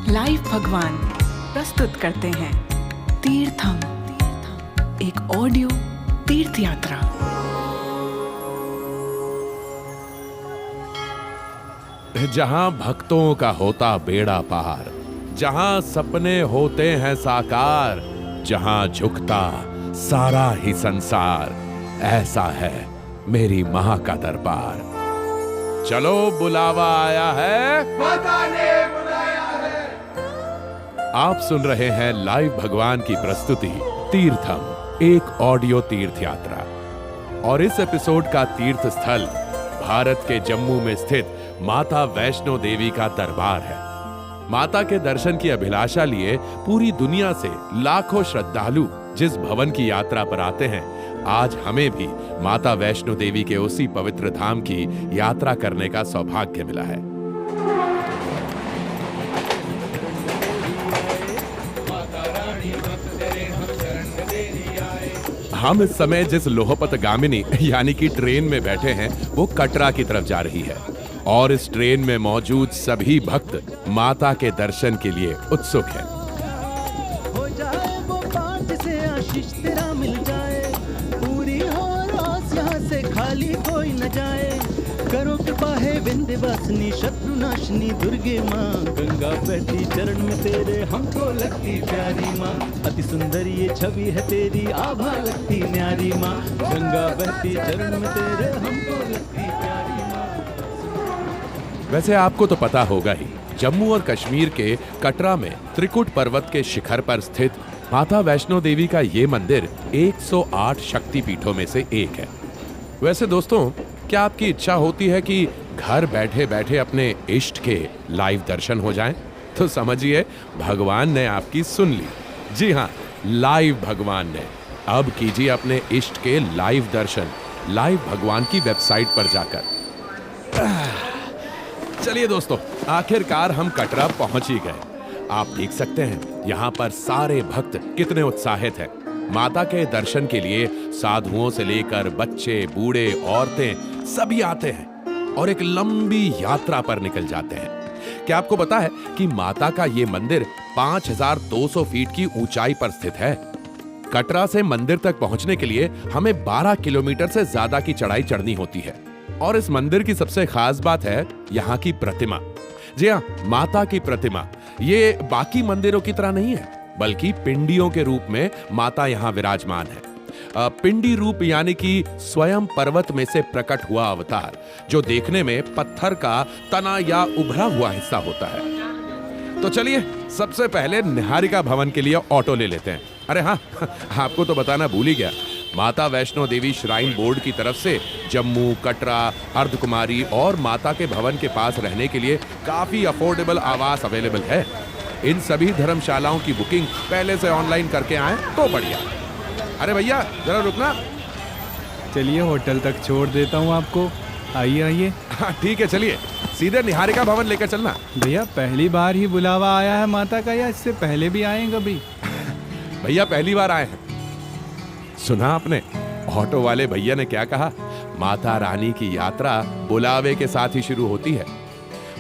Live भगवान प्रस्तुत करते हैं तीर्थम, एक ऑडियो तीर्थ यात्रा। जहां भक्तों का होता बेड़ा पार, जहां सपने होते हैं साकार, जहां झुकता सारा ही संसार, ऐसा है मेरी मां का दरबार। चलो बुलावा आया है, माता ने बुलाया है। आप सुन रहे हैं लाइव भगवान की प्रस्तुति तीर्थम, एक ऑडियो तीर्थ यात्रा। और इस एपिसोड का तीर्थ स्थल भारत के जम्मू में स्थित माता वैष्णो देवी का दरबार है। माता के दर्शन की अभिलाषा लिए पूरी दुनिया से लाखों श्रद्धालु जिस भवन की यात्रा पर आते हैं, आज हमें भी माता वैष्णो देवी के उसी पवित्र धाम की यात्रा करने का सौभाग्य मिला है। हम इस समय जिस लोहपत गामिनी यानी कि ट्रेन में बैठे हैं, वो कटरा की तरफ जा रही है और इस ट्रेन में मौजूद सभी भक्त माता के दर्शन के लिए उत्सुक हैं। हो जाए वो पाँच से आशीष तेरा मिल जाए, पूरी हो रोज यहाँ से खाली कोई न जाए। करो कृपा है विंध्यवासिनी शत्रुनाशिनी दुर्गे माँ, गंगा बहती चरण में तेरे हमको लगती प्यारी माँ। अति सुंदर ये छवि है तेरी आभा लगती न्यारी माँ, गंगा बहती चरण में तेरे हमको लगती प्यारी माँ। वैसे आपको तो पता होगा ही, जम्मू और कश्मीर के कटरा में त्रिकुट पर्वत के शिखर पर स्थित माता वैष्णो देवी का ये मंदिर 108 शक्तिपीठों में से एक है। वैसे दोस्तों, क्या आपकी इच्छा होती है कि घर बैठे बैठे अपने इष्ट के लाइव दर्शन हो जाएं? तो समझिए भगवान ने आपकी सुन ली। जी हाँ, लाइव भगवान ने। अब कीजिए अपने इष्ट के लाइव दर्शन लाइव भगवान की वेबसाइट पर जाकर। चलिए दोस्तों, आखिरकार हम कटरा पहुंच ही गए। आप देख सकते हैं यहाँ पर सारे भक्त कितने उत्साहित हैं। माता के दर्शन के लिए साधुओं से लेकर बच्चे, बूढ़े, औरतें सभी आते हैं और एक लंबी यात्रा पर निकल जाते हैं। क्या आपको पता है कि माता का ये मंदिर 5200 फीट की ऊंचाई पर स्थित है। कटरा से मंदिर तक पहुंचने के लिए हमें 12 किलोमीटर से ज्यादा की चढ़ाई चढ़नी होती है। और इस मंदिर की सबसे खास बात है यहाँ की प्रतिमा। जी हाँ, माता की प्रतिमा ये बाकी मंदिरों की तरह नहीं है, बल्कि पिंडियों के रूप में माता यहाँ विराजमान है। पिंडी रूप यानी कि स्वयं पर्वत में से प्रकट हुआ अवतार, जो देखने में पत्थर का तना या उभरा हुआ हिस्सा होता है। तो चलिए सबसे पहले निहारिका भवन के लिए ऑटो ले लेते हैं। अरे हाँ, आपको तो बताना भूल ही गया, माता वैष्णो देवी श्राइन बोर्ड की तरफ से जम्मू, कटरा, अर्धकुमारी और माता के भवन के पास रहने के लिए काफी अफोर्डेबल आवास अवेलेबल है। इन सभी धर्मशालाओं की बुकिंग पहले से ऑनलाइन करके आए तो बढ़िया। अरे भैया जरा रुकना। चलिए होटल तक छोड़ देता हूँ आपको। आइए आइए। हाँ ठीक है, चलिए सीधे निहारिका भवन लेकर चलना। भैया पहली बार ही बुलावा आया है माता का, या इससे पहले भी आए हैं कभी? भैया पहली बार आए हैं। सुना आपने ऑटो वाले भैया ने क्या कहा? माता रानी की यात्रा बुलावे के साथ ही शुरू होती है।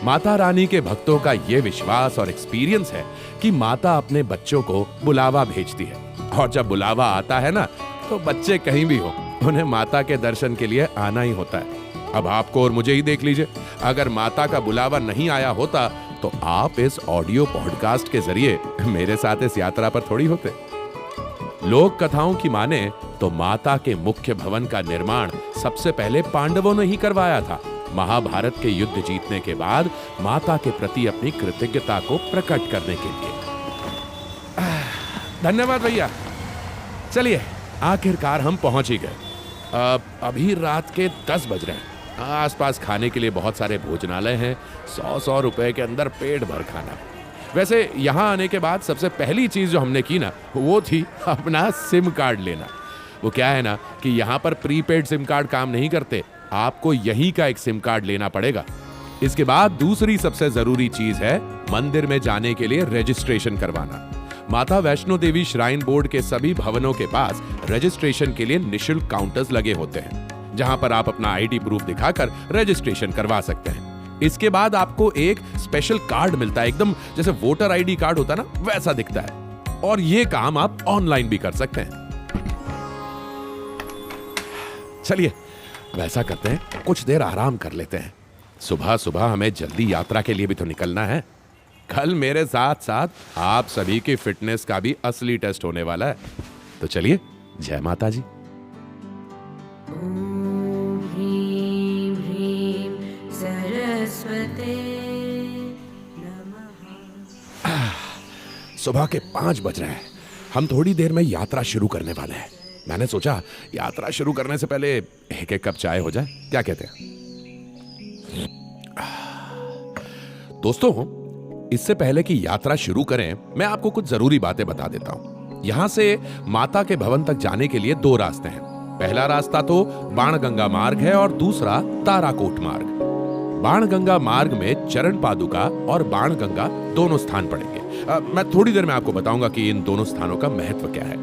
माता रानी के भक्तों का यह विश्वास और एक्सपीरियंस है कि माता अपने बच्चों को बुलावा भेजती है, और जब बुलावा आता है ना, तो बच्चे कहीं भी हो, उन्हें माता के दर्शन के लिए आना ही होता है। अब आपको और मुझे ही देख लीजिए, अगर माता का बुलावा नहीं आया होता तो आप इस ऑडियो पॉडकास्ट के जरिए मेरे साथ इस यात्रा पर थोड़ी होते। लोक कथाओं की माने तो माता के मुख्य भवन का निर्माण सबसे पहले पांडवों ने ही करवाया था। महाभारत के युद्ध जीतने के बाद माता के प्रति अपनी कृतज्ञता को प्रकट करने के लिए। धन्यवाद भैया। चलिए आखिरकार हम पहुंच ही गए। अभी रात के 10 बज रहे हैं। आसपास खाने के लिए बहुत सारे भोजनालय हैं। 100 रुपए के अंदर पेट भर खाना। वैसे यहाँ आने के बाद सबसे पहली चीज जो हमने की ना, वो थी अपना सिम कार्ड लेना। वो क्या है ना कि यहाँ पर प्रीपेड सिम कार्ड काम नहीं करते, आपको यहीं का एक सिम कार्ड लेना पड़ेगा। इसके बाद दूसरी सबसे जरूरी चीज है मंदिर में जाने के लिए रजिस्ट्रेशन करवाना। माता वैष्णो देवी श्राइन बोर्ड के सभी भवनों के पास रजिस्ट्रेशन के लिए निशुल्क काउंटर्स लगे होते हैं, जहां पर आप अपना आईडी प्रूफ दिखाकर रजिस्ट्रेशन करवा सकते हैं। इसके बाद आपको एक स्पेशल कार्ड मिलता है, एकदम जैसे वोटर आईडी कार्ड होता है ना, वैसा दिखता है। और ये काम आप ऑनलाइन भी कर सकते हैं। चलिए वैसा करते हैं, कुछ देर आराम कर लेते हैं। सुबह सुबह हमें जल्दी यात्रा के लिए भी तो निकलना है। कल मेरे साथ साथ आप सभी की फिटनेस का भी असली टेस्ट होने वाला है। तो चलिए, जय माता जी। ॐ ह्रीं ह्रीं सरस्वते नमः। सुबह के 5 बज रहे हैं। हम थोड़ी देर में यात्रा शुरू करने वाले हैं। मैंने सोचा यात्रा शुरू करने से पहले एक कप चाय हो जाए, क्या कहते हैं दोस्तों? इससे पहले कि यात्रा शुरू करें, मैं आपको कुछ जरूरी बातें बता देता हूं। यहां से माता के भवन तक जाने के लिए 2 रास्ते हैं। पहला रास्ता तो बाणगंगा मार्ग है और दूसरा ताराकोट मार्ग। बाणगंगा मार्ग में चरण पादुका और बाणगंगा दोनों स्थान पड़ेंगे। मैं थोड़ी देर में आपको बताऊंगा कि इन दोनों स्थानों का महत्व क्या है।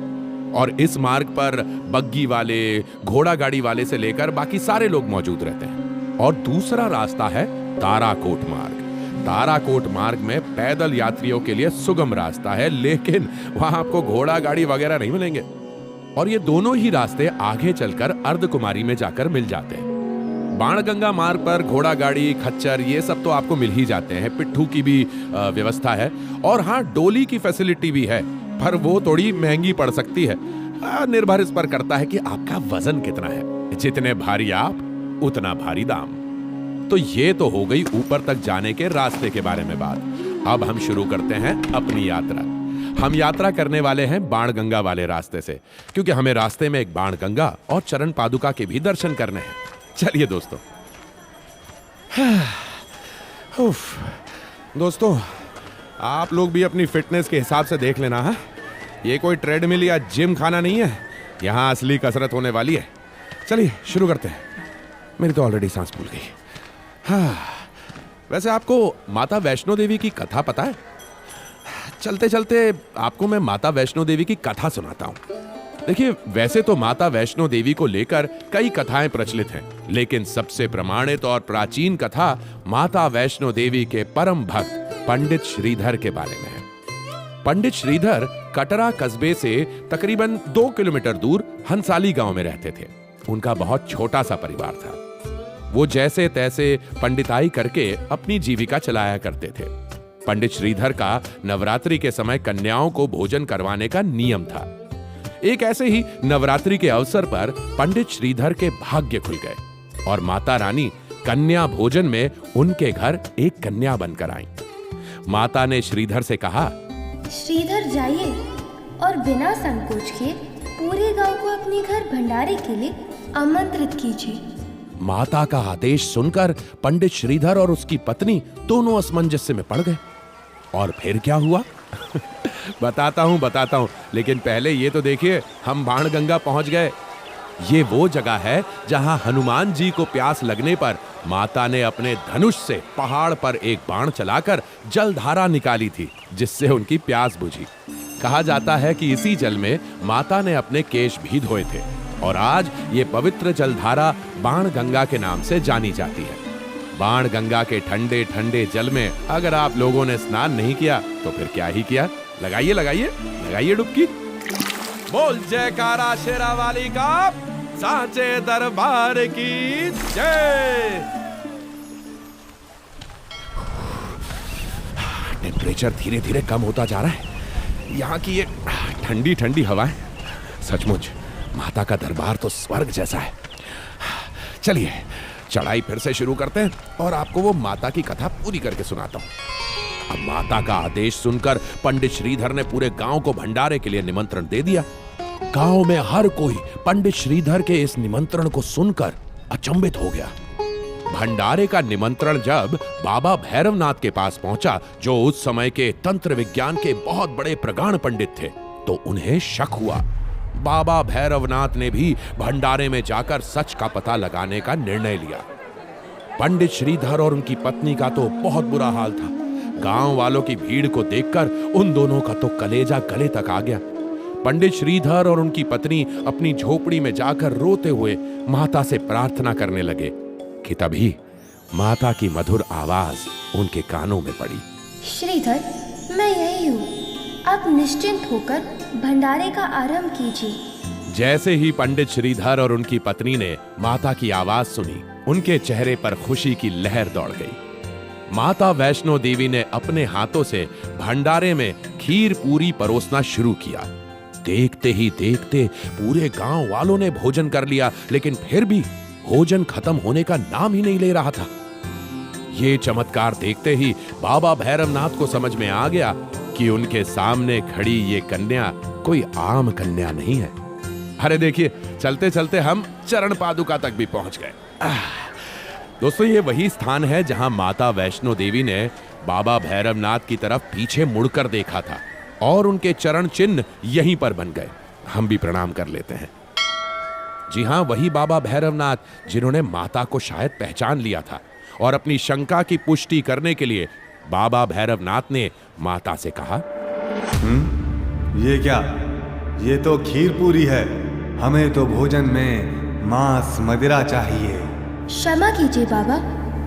और इस मार्ग पर बग्गी वाले, घोड़ा गाड़ी वाले से लेकर बाकी सारे लोग मौजूद रहते हैं। और दूसरा रास्ता है ताराकोट मार्ग। ताराकोट मार्ग में पैदल यात्रियों के लिए सुगम रास्ता है, लेकिन वहां आपको घोड़ा गाड़ी वगैरह नहीं मिलेंगे। और ये दोनों ही रास्ते आगे चलकर अर्धकुमारी में जाकर मिल जाते हैं। बाणगंगा मार्ग पर घोड़ा गाड़ी, खच्चर, ये सब तो आपको मिल ही जाते हैं। पिट्ठू की भी व्यवस्था है और हाँ, डोली की फैसिलिटी भी है, पर वो थोड़ी महंगी पड़ सकती है। निर्भर इस पर करता है कि आपका वजन कितना है। जितने भारी आप, उतना भारी दाम। तो ये तो हो गई ऊपर तक जाने के रास्ते के बारे में बात। अब हम शुरू करते हैं अपनी यात्रा। हम यात्रा करने वाले हैं बाणगंगा वाले रास्ते से, क्योंकि हमें रास्ते में एक बाणगंगा और चरण पादुका के भी दर्शन करने हैं। चलिए दोस्तों। दोस्तों, आप लोग भी अपनी फिटनेस के हिसाब से देख लेना है। ये कोई ट्रेडमिल या जिम खाना नहीं है, यहां असली कसरत होने वाली है। चलिए शुरू करते हैं। मेरी तो ऑलरेडी सांस फूल गई। हाँ, वैसे आपको माता वैष्णो देवी की कथा पता है? चलते चलते आपको मैं माता वैष्णो देवी की कथा सुनाता हूं। देखिए, वैसे तो माता वैष्णो देवी को लेकर कई कथाएं प्रचलित हैं, लेकिन सबसे प्रमाणित और प्राचीन कथा माता वैष्णो देवी के परम भक्त पंडित श्रीधर के बारे में है। पंडित श्रीधर कटरा कस्बे से तकरीबन 2 किलोमीटर दूर हंसाली गांव में रहते थे। उनका बहुत छोटा सा परिवार था। वो जैसे तैसे पंडिताई करके अपनी जीविका चलाया करते थे। पंडित श्रीधर का नवरात्रि के समय कन्याओं को भोजन करवाने का नियम था। एक ऐसे ही नवरात्रि के अवसर पर पंडित श्रीधर के भाग्य खुल गए और माता रानी कन्या भोजन में उनके घर एक कन्या बनकर आई। माता ने श्रीधर से कहा, श्रीधर जाइए और बिना संकोच के पूरे गांव को अपने घर भंडारे के लिए आमंत्रित कीजिए। माता का आदेश सुनकर पंडित श्रीधर और उसकी पत्नी दोनों असमंजस्य में पड़ गए। और फिर क्या हुआ? बताता हूं, लेकिन पहले ये तो देखिए, हम बाणगंगा पहुंच गए। ये वो जगह है जहां हनुमान जी को प्यास लगने पर माता ने अपने धनुष से पहाड़ पर एक बाण चलाकर जलधारा निकाली थी, जिससे उनकी प्यास बुझी। कहा जाता है कि इसी जल में माता ने अपने केश भी धोए थे और आज ये पवित्र जलधारा बाणगंगा के नाम से जानी जाती है। बाणगंगा के ठंडे ठंडे जल में अगर आप लोगों ने स्नान नहीं किया तो फिर क्या ही किया। लगाइए डुबकी। बोल जयकारा शेरा वाली का, सांचे दरबार की जय। टेम्परेचर धीरे धीरे कम होता जा रहा है। यहाँ की ये ठंडी ठंडी हवाएं, सचमुच माता का दरबार तो स्वर्ग जैसा है। चलिए चढ़ाई फिर से शुरू करते हैं और आपको वो माता की कथा पूरी करके सुनाता हूँ। अब माता का आदेश सुनकर पंडित श्रीधर ने पूरे गांव को भंडारे के लिए निमंत्रण दे दिया। गांव में हर कोई पंडित श्रीधर के इस निमंत्रण को सुनकर अचंभित हो गया। भंडारे का निमंत्रण जब बाबा भैरवनाथ के पास पहुंचा, जो उस समय के तंत्र विज्ञान के बहुत बड़े प्रगाढ़ पंडित थे, तो उन्हें शक हुआ। बाबा भैरवनाथ ने भी भंडारे में जाकर सच का पता लगाने का निर्णय लिया। पंडित श्रीधर और उनकी पत्नी का तो बहुत बुरा हाल था। गांव वालों की भीड़ को देखकर उन दोनों का तो कलेजा गले तक आ गया। पंडित श्रीधर और उनकी पत्नी अपनी झोपड़ी में जाकर रोते हुए माता से प्रार्थना करने लगे कि तभी माता की मधुर आवाज उनके कानों में पड़ी। श्रीधर, मैं यही हूँ, आप निश्चिंत होकर भंडारे का आरंभ कीजिए। जैसे ही पंडित श्रीधर और उनकी पत्नी ने माता की आवाज सुनी, उनके चेहरे पर खुशी की लहर दौड़ गई। माता वैष्णो देवी ने अपने हाथों से भंडारे में खीर पूरी परोसना शुरू किया। देखते ही देखते पूरे गांव वालों ने भोजन कर लिया, लेकिन फिर भी भोजन खत्म होने का नाम ही नहीं ले रहा था। ये चमत्कार देखते ही बाबा भैरवनाथ को समझ में आ गया कि उनके सामने खड़ी ये कन्या कोई आम कन्या नहीं है। अरे देखिए, चलते चलते हम चरण पादुका तक भी पहुंच गए। दोस्तों, ये वही स्थान है जहां माता वैष्णो देवी ने बाबा भैरवनाथ की तरफ पीछे मुड़कर देखा था और उनके चरण चिन्ह यहीं पर बन गए। हम भी प्रणाम कर लेते हैं। जी हां, वही बाबा भैरवनाथ जिन्होंने माता को शायद पहचान लिया था और अपनी शंका की पुष्टि करने के लिए बाबा भैरवनाथ ने माता से कहा, ये क्या? ये तो खीर पूरी है। हमें तो भोजन में मांस मदिरा चाहिए। क्षमा कीजिए बाबा,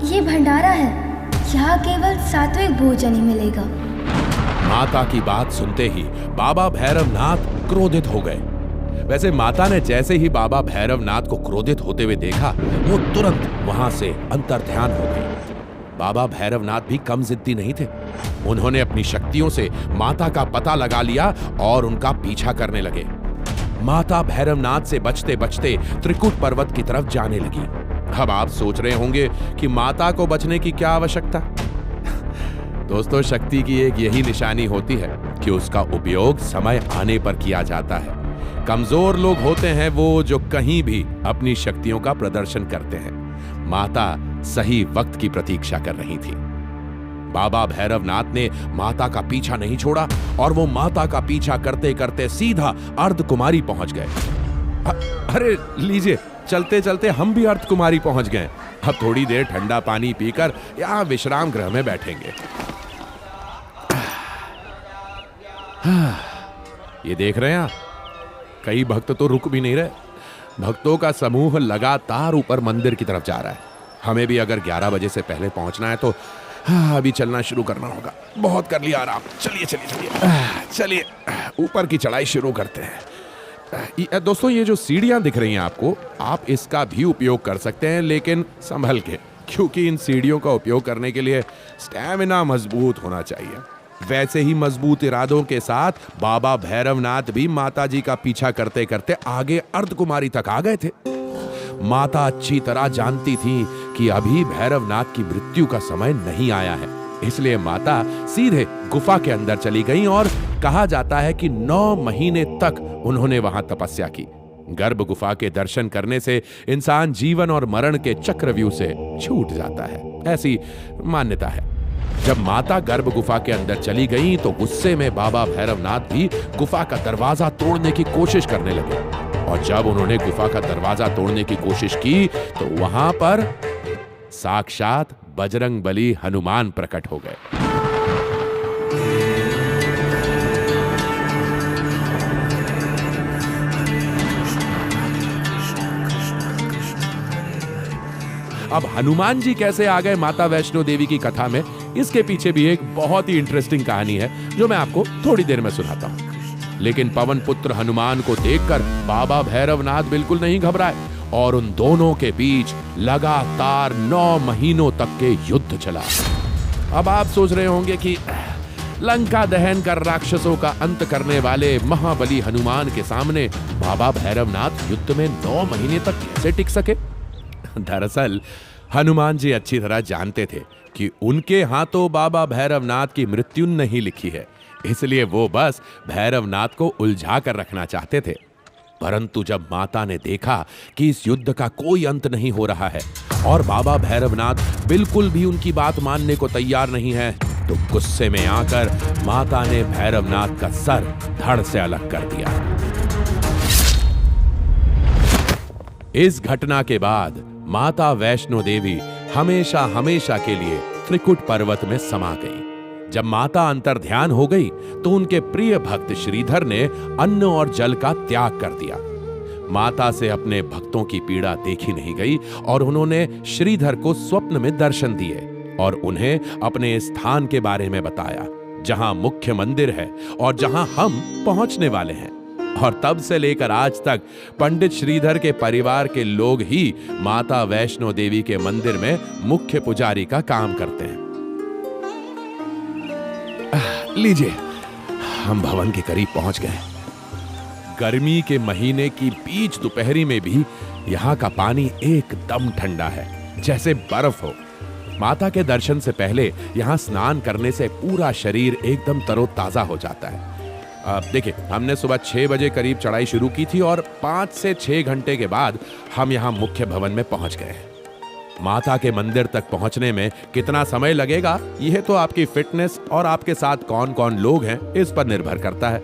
ये भंडारा है, यहाँ केवल सात्विक भोजन ही मिलेगा। माता की बात सुनते ही बाबा भैरवनाथ क्रोधित हो गए। वैसे माता ने जैसे ही बाबा भैरवनाथ को क्रोधित होते हुए देखा, वो तुरंत वहां से अंतर्ध्यान हो गई। बाबा भैरवनाथ भी कम जिद्दी नहीं थे। उन्होंने अपनी शक्तियों से माता का पता लगा लिया और उनका पीछा करने लगे। माता भैरवनाथ से बचते बचते त्रिकुट पर्वत की तरफ जाने लगी। अब आप सोच रहे होंगे कि माता को बचने की क्या आवश्यकता। दोस्तों, शक्ति की एक यही निशानी होती है कि उसका उपयोग समय आने पर किया जाता है। कमजोर लोग होते हैं वो जो कहीं भी अपनी शक्तियों का प्रदर्शन करते हैं। माता सही वक्त की प्रतीक्षा कर रही थी। बाबा भैरवनाथ ने माता का पीछा नहीं छोड़ा और वो माता का पीछा करते करते सीधा अर्धकुमारी पहुंच गए। अरे लीजिए, चलते चलते हम भी अर्धकुमारी पहुंच गए। अब थोड़ी देर ठंडा पानी पीकर यहां विश्राम गृह में बैठेंगे। ये देख रहे हैं आप, कई भक्त तो रुक भी नहीं रहे। भक्तों का समूह लगातार ऊपर मंदिर की तरफ जा रहा है। हमें भी अगर 11 बजे से पहले पहुंचना है तो अभी चलना शुरू करना होगा। बहुत कर लिया आराम। चलिए चलिए चलिए चलिए ऊपर की चढ़ाई शुरू करते हैं। दोस्तों, ये जो सीढ़ियां दिख रही हैं आपको, आप इसका भी उपयोग कर सकते हैं, लेकिन संभल के, क्योंकि इन सीढ़ियों का उपयोग करने के लिए स्टैमिना मजबूत होना चाहिए। वैसे ही मजबूत इरादों के साथ बाबा भैरवनाथ भी माता जी का पीछा करते करते आगे अर्धकुमारी तक आ गए थे। माता अच्छी तरह जानती थी कि अभी भैरवनाथ की मृत्यु का समय नहीं आया है, इसलिए माता सीधे गुफा के अंदर चली गईं और कहा जाता है कि 9 महीने तक उन्होंने वहां तपस्या की। गर्भ गुफा के दर्शन करने से इंसान जीवन और मरण के चक्रव्यूह से छूट जाता है, ऐसी मान्यता है। जब माता गर्भ गुफा के अंदर चली गईं तो गुस्से में बाबा भैरवनाथ भी गुफा का दरवाजा तोड़ने की कोशिश करने लगे। और जब उन्होंने गुफा का दरवाजा तोड़ने की कोशिश की तो वहां पर साक्षात बजरंगबली हनुमान प्रकट हो गए। अब हनुमान जी कैसे आ गए माता वैष्णो देवी की कथा में, इसके पीछे भी एक बहुत ही इंटरेस्टिंग कहानी है जो मैं आपको थोड़ी देर में सुनाता हूं। लेकिन पवन पुत्र हनुमान को देखकर बाबा भैरवनाथ बिल्कुल नहीं घबराए और उन दोनों के बीच लगातार 9 महीनों तक के युद्ध चला। अब आप सोच रहे होंगे कि लंका दहन कर राक्षसों का अंत करने वाले महाबली हनुमान के सामने बाबा भैरवनाथ युद्ध में 9 महीने तक कैसे टिक सके। दरअसल हनुमान जी अच्छी तरह जानते थे कि उनके हाथों बाबा भैरवनाथ की मृत्यु नहीं लिखी है, इसलिए वो बस भैरवनाथ को उलझा कर रखना चाहते थे। परंतु जब माता ने देखा कि इस युद्ध का कोई अंत नहीं हो रहा है और बाबा भैरवनाथ बिल्कुल भी उनकी बात मानने को तैयार नहीं है, तो गुस्से में आकर माता ने भैरवनाथ का सर धड़ से अलग कर दिया। इस घटना के बाद माता वैष्णो देवी हमेशा हमेशा के लिए त्रिकुट पर्वत में समा गई, जब माता अंतर्ध्यान हो गई तो उनके प्रिय भक्त श्रीधर ने अन्न और जल का त्याग कर दिया। माता से अपने भक्तों की पीड़ा देखी नहीं गई और उन्होंने श्रीधर को स्वप्न में दर्शन दिए और उन्हें अपने स्थान के बारे में बताया, जहां मुख्य मंदिर है और जहां हम पहुंचने वाले हैं। और तब से लेकर आज तक पंडित श्रीधर के परिवार के लोग ही माता वैष्णो देवी के मंदिर में मुख्य पुजारी का काम करते हैं। लीजिए, हम भवन के करीब पहुंच गए। गर्मी के महीने की बीच दोपहरी में भी यहाँ का पानी एकदम ठंडा है, जैसे बर्फ हो। माता के दर्शन से पहले यहाँ स्नान करने से पूरा शरीर एकदम तरोताजा हो जाता है। देखिए, हमने सुबह 6 बजे करीब चढ़ाई शुरू की थी और 5 से 6 घंटे के बाद हम यहाँ मुख्य भवन में पहुंच गए हैं। माता के मंदिर तक पहुंचने में कितना समय लगेगा, यह तो आपकी फिटनेस और आपके साथ कौन कौन लोग हैं इस पर निर्भर करता है।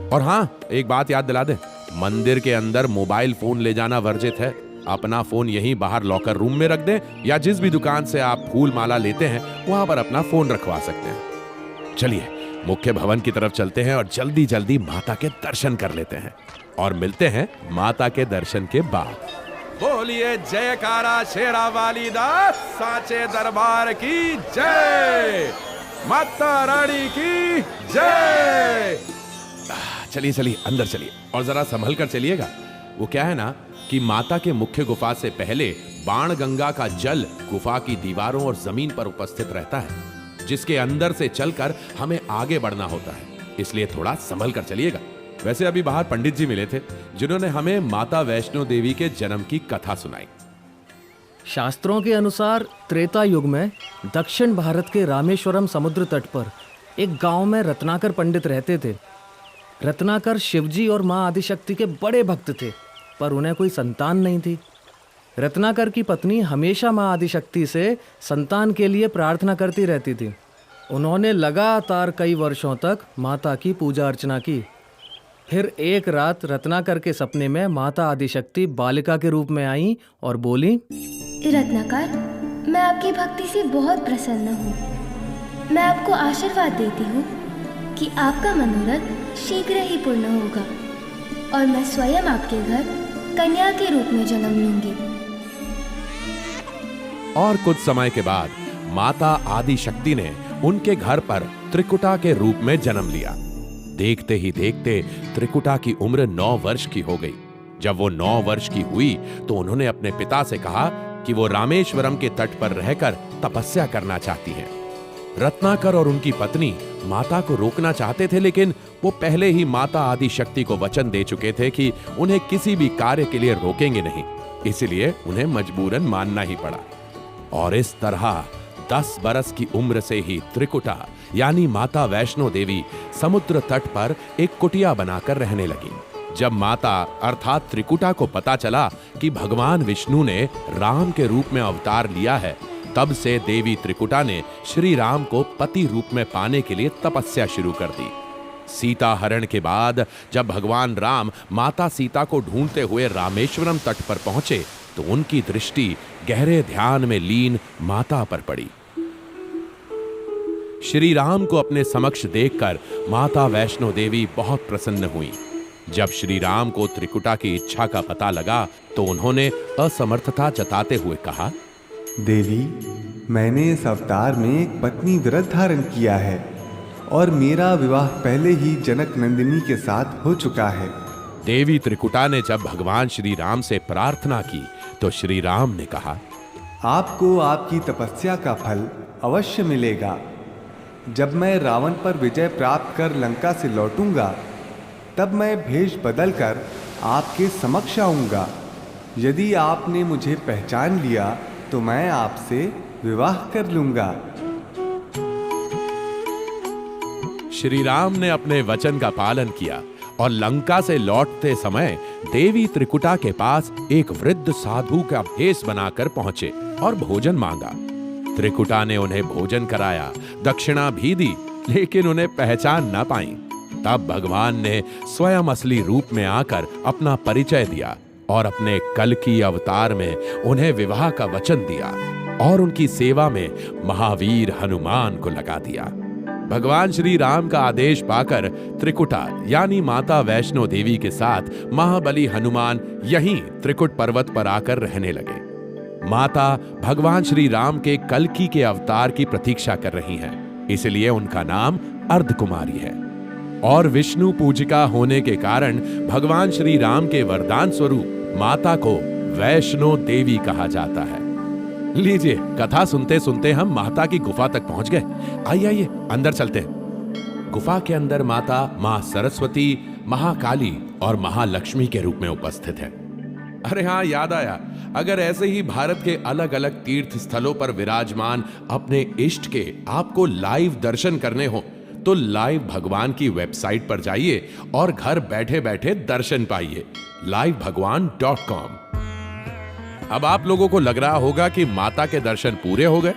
और हाँ, एक बात याद दिला दें, मंदिर के अंदर मोबाइल फोन ले जाना वर्जित है। अपना फोन यहीं बाहर लॉकर रूम में रख दें या जिस भी दुकान से आप फूल माला लेते हैं वहां पर अपना फोन रखवा सकते हैं। चलिए, मुख्य भवन की तरफ चलते हैं और जल्दी जल्दी माता के दर्शन कर लेते हैं और मिलते हैं माता के दर्शन के बाद। बोलिए जयकारा शेरा वाली दा साचे दरबार की जय, माता रानी की जय। चलिए चलिए, अंदर चलिए और जरा संभल कर चलिएगा। वो क्या है ना कि माता के मुख्य गुफा से पहले बाण गंगा का जल गुफा की दीवारों और जमीन पर उपस्थित रहता है, जिसके अंदर से चलकर हमें आगे बढ़ना होता है, इसलिए थोड़ा संभल कर चलिएगा। वैसे अभी बाहर पंडित जी मिले थे जिन्होंने हमें माता वैष्णो देवी के जन्म की कथा सुनाई। शास्त्रों के अनुसार त्रेता युग में दक्षिण भारत के रामेश्वरम समुद्र तट पर एक गांव में रत्नाकर पंडित रहते थे। रत्नाकर शिवजी और मां आदिशक्ति के बड़े भक्त थे, पर उन्हें कोई संतान नहीं थी। रत्नाकर की पत्नी हमेशा मां आदिशक्ति से संतान के लिए प्रार्थना करती रहती थी। उन्होंने लगातार कई वर्षों तक माता की पूजा अर्चना की। फिर एक रात रत्नाकर के सपने में माता आदिशक्ति बालिका के रूप में आई और बोली, रत्नाकर, मैं आपकी भक्ति से बहुत प्रसन्न हूँ। मैं आपको आशीर्वाद देती हूँ कि आपका मनोरथ शीघ्र ही पूर्ण होगा और मैं स्वयं आपके घर कन्या के रूप में जन्म लूंगी। और कुछ समय के बाद माता आदिशक्ति ने उनके घर पर त्रिकुटा के रूप में जन्म लिया। देखते ही देखते त्रिकुटा की उम्र 9 वर्ष की हो गई। जब वो 9 वर्ष की हुई तो उन्होंने अपने पिता से कहा कि वो रामेश्वरम के तट पर रहकर तपस्या करना चाहती हैं। रत्नाकर और उनकी पत्नी माता को रोकना चाहते थे, लेकिन वो पहले ही माता आदिशक्ति को वचन दे चुके थे कि उन्हें किसी भी कार्य के लिए रोकेंगे नहीं, इसलिए उन्हें मजबूरन मानना ही पड़ा। और इस तरह 10 बरस की उम्र से ही त्रिकुटा यानी माता वैष्णो देवी समुद्र तट पर एक कुटिया बनाकर रहने लगी। जब माता अर्थात त्रिकुटा को पता चला कि भगवान विष्णु ने राम के रूप में अवतार लिया है, तब से देवी त्रिकुटा ने श्री राम को पति रूप में पाने के लिए तपस्या शुरू कर दी। सीता हरण के बाद जब भगवान राम माता सीता को ढूंढते हुए रामेश्वरम तट पर पहुंचे तो उनकी दृष्टि गहरे ध्यान में लीन माता पर पड़ी। श्री राम को अपने समक्ष देखकर माता वैष्णो देवी बहुत प्रसन्न हुई। जब श्री राम को त्रिकुटा की इच्छा का पता लगा तो उन्होंने असमर्थता जताते हुए कहा, देवी, मैंने इस अवतार में एक पत्नी व्रत धारण किया है और मेरा विवाह पहले ही जनक नंदिनी के साथ हो चुका है। देवी त्रिकुटा ने जब भगवान श्री राम से प्रार्थना की तो श्री राम ने कहा, आपको आपकी तपस्या का फल अवश्य मिलेगा। जब मैं रावण पर विजय प्राप्त कर लंका से लौटूंगा तब मैं भेष बदलकर आपके समक्ष आऊंगा। यदि आपने मुझे पहचान लिया तो मैं आपसे विवाह कर लूंगा। श्री राम ने अपने वचन का पालन किया और लंका से लौटते समय देवी त्रिकुटा के पास एक वृद्ध साधु का भेष बनाकर पहुंचे और भोजन मांगा। त्रिकुटा ने उन्हें भोजन कराया, दक्षिणा भी दी, लेकिन उन्हें पहचान न पाई। तब भगवान ने स्वयं असली रूप में आकर अपना परिचय दिया और अपने कल्कि अवतार में उन्हें विवाह का वचन दिया और उनकी सेवा में महावीर हनुमान को लगा दिया। भगवान श्री राम का आदेश पाकर त्रिकुटा यानी माता वैष्णो देवी के साथ महाबली हनुमान यहीं त्रिकुट पर्वत पर आकर रहने लगे। माता भगवान श्री राम के कल्कि के अवतार की प्रतीक्षा कर रही हैं, इसलिए उनका नाम अर्धकुमारी है। और विष्णु पूजिका होने के कारण भगवान श्री राम के वरदान स्वरूप माता को वैष्णो देवी कहा जाता है। लीजिए, कथा सुनते सुनते हम माता की गुफा तक पहुंच गए। आइए आइए अंदर चलते हैं। गुफा के अंदर माता मां सरस्वती, महाकाली और महालक्ष्मी के रूप में उपस्थित है। अरे हाँ, याद आया, अगर ऐसे ही भारत के अलग अलग तीर्थ स्थलों पर विराजमान अपने इष्ट के आपको लाइव दर्शन करने हो तो लाइव भगवान की वेबसाइट पर जाइए और घर बैठे बैठे दर्शन पाइए, livebhagwan.com। अब आप लोगों को लग रहा होगा कि माता के दर्शन पूरे हो गए।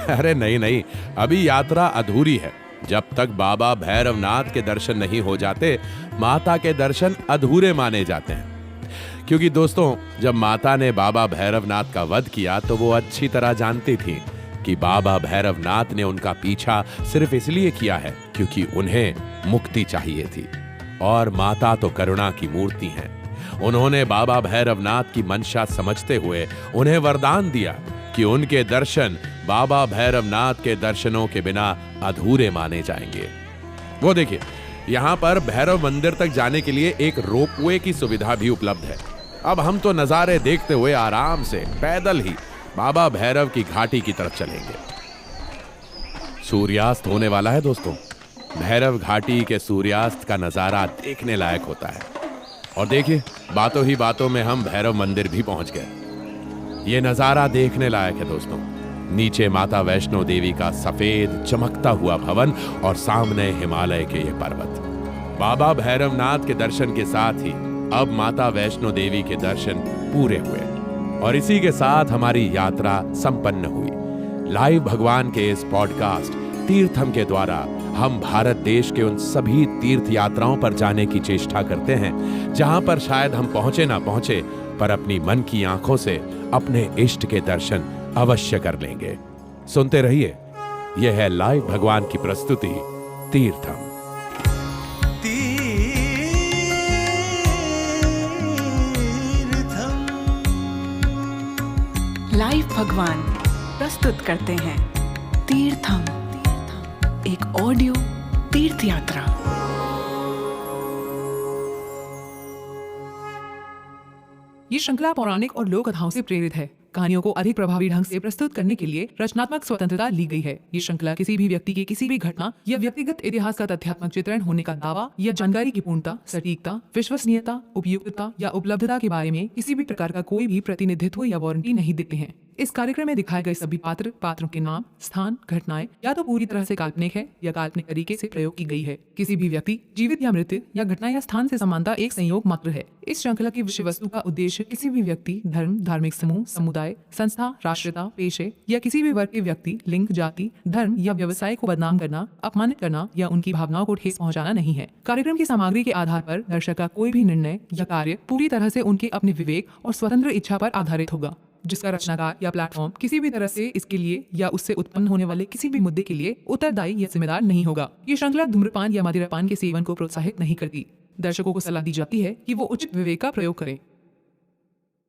अरे नहीं नहीं, अभी यात्रा अधूरी है। जब तक बाबा भैरवनाथ के दर्शन नहीं हो जाते, माता के दर्शन अधूरे माने जाते हैं। क्योंकि दोस्तों, जब माता ने बाबा भैरवनाथ का वध किया तो वो अच्छी तरह जानती थी कि बाबा भैरवनाथ ने उनका पीछा सिर्फ इसलिए किया है क्योंकि उन्हें मुक्ति चाहिए थी। और माता तो करुणा की मूर्ति हैं। उन्होंने बाबा भैरवनाथ की मंशा समझते हुए उन्हें वरदान दिया कि उनके दर्शन बाबा भैरवनाथ के दर्शनों के बिना अधूरे माने जाएंगे। वो देखिए, यहाँ पर भैरव मंदिर तक जाने के लिए एक रोपवे की सुविधा भी उपलब्ध है। अब हम तो नजारे देखते हुए आराम से पैदल ही बाबा भैरव की घाटी की तरफ चलेंगे। सूर्यास्त होने वाला है दोस्तों। भैरव घाटी के सूर्यास्त का नजारा देखने लायक होता है। और देखिए, बातों ही बातों में हम भैरव मंदिर भी पहुंच गए। ये नजारा देखने लायक है दोस्तों। नीचे माता वैष्णो देवी का सफेद चमकता हुआ भवन और सामने हिमालय के ये पर्वत। बाबा भैरवनाथ के दर्शन के साथ ही अब माता वैष्णो देवी के दर्शन पूरे हुए और इसी के साथ हमारी यात्रा संपन्न हुई। लाइव भगवान के इस पॉडकास्ट तीर्थम के द्वारा हम भारत देश के उन सभी तीर्थ यात्राओं पर जाने की चेष्टा करते हैं जहां पर शायद हम पहुंचे ना पहुंचे, पर अपनी मन की आंखों से अपने इष्ट के दर्शन अवश्य कर लेंगे। सुनते रहिए, यह है लाइव भगवान की प्रस्तुति तीर्थम। लाइव भगवान प्रस्तुत करते हैं तीर्थम, एक ऑडियो तीर्थ यात्रा। ये श्रृंखला पौराणिक और लोक कथाओं से प्रेरित है। कहानियों को अधिक प्रभावी ढंग से प्रस्तुत करने के लिए रचनात्मक स्वतंत्रता ली गई है। ये श्रृंखला किसी भी व्यक्ति की किसी भी घटना या व्यक्तिगत इतिहास का तथ्यात्मक चित्रण होने का दावा या जानकारी की पूर्णता, सटीकता, विश्वसनीयता, उपयुक्तता या उपलब्धता के बारे में किसी भी प्रकार का कोई भी प्रतिनिधित्व या वारंटी नहीं देते हैं। इस कार्यक्रम में दिखाए गए सभी पात्रों के नाम, स्थान, घटनाएं या तो पूरी तरह से काल्पनिक है या काल्पनिक तरीके से प्रयोग की गई है। किसी भी व्यक्ति, जीवित या मृत, या घटना या स्थान से समानता एक संयोग मात्र है। इस श्रृंखला की विषय वस्तु का उद्देश्य किसी भी व्यक्ति, धर्म, धार्मिक समूह, समुदाय, संस्था, राष्ट्रीयता, पेशे या किसी भी वर्ग के व्यक्ति, लिंग, जाति, धर्म या व्यवसाय को बदनाम करना, अपमानित करना या उनकी भावनाओं को ठेस पहुंचाना नहीं है। कार्यक्रम की सामग्री के आधार पर दर्शक का कोई भी निर्णय या कार्य पूरी तरह से उनके अपने विवेक और स्वतंत्र इच्छा पर आधारित होगा, जिसका रचनाकार या प्लेटफॉर्म किसी भी तरह से इसके लिए या उससे उत्पन्न होने वाले किसी भी मुद्दे के लिए उत्तरदायी या जिम्मेदार नहीं होगा। ये श्रृंखला धूम्रपान या मदिरापान के सेवन को प्रोत्साहित नहीं करती। दर्शकों को सलाह दी जाती है कि वो उचित विवेक का प्रयोग करें।